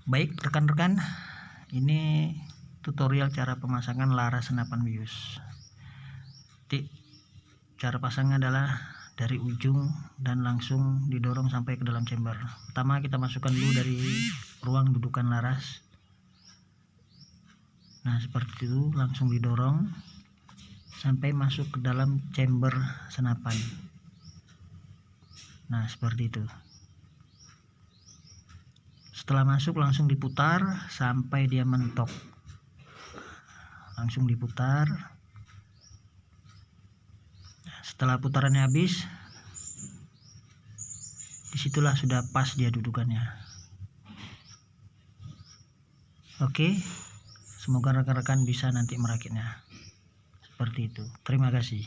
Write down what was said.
Baik rekan-rekan, ini tutorial cara pemasangan laras senapan bius. Cara pasangnya adalah dari ujung dan langsung didorong sampai ke dalam chamber. Pertama kita masukkan dulu dari ruang dudukan laras. Nah seperti itu, langsung didorong sampai masuk ke dalam chamber senapan. Nah seperti itu. Setelah masuk langsung diputar sampai dia mentok. Langsung diputar. Setelah putarannya habis, disitulah sudah pas dia dudukannya. Oke, semoga rekan-rekan bisa nanti merakitnya seperti itu. Terima kasih.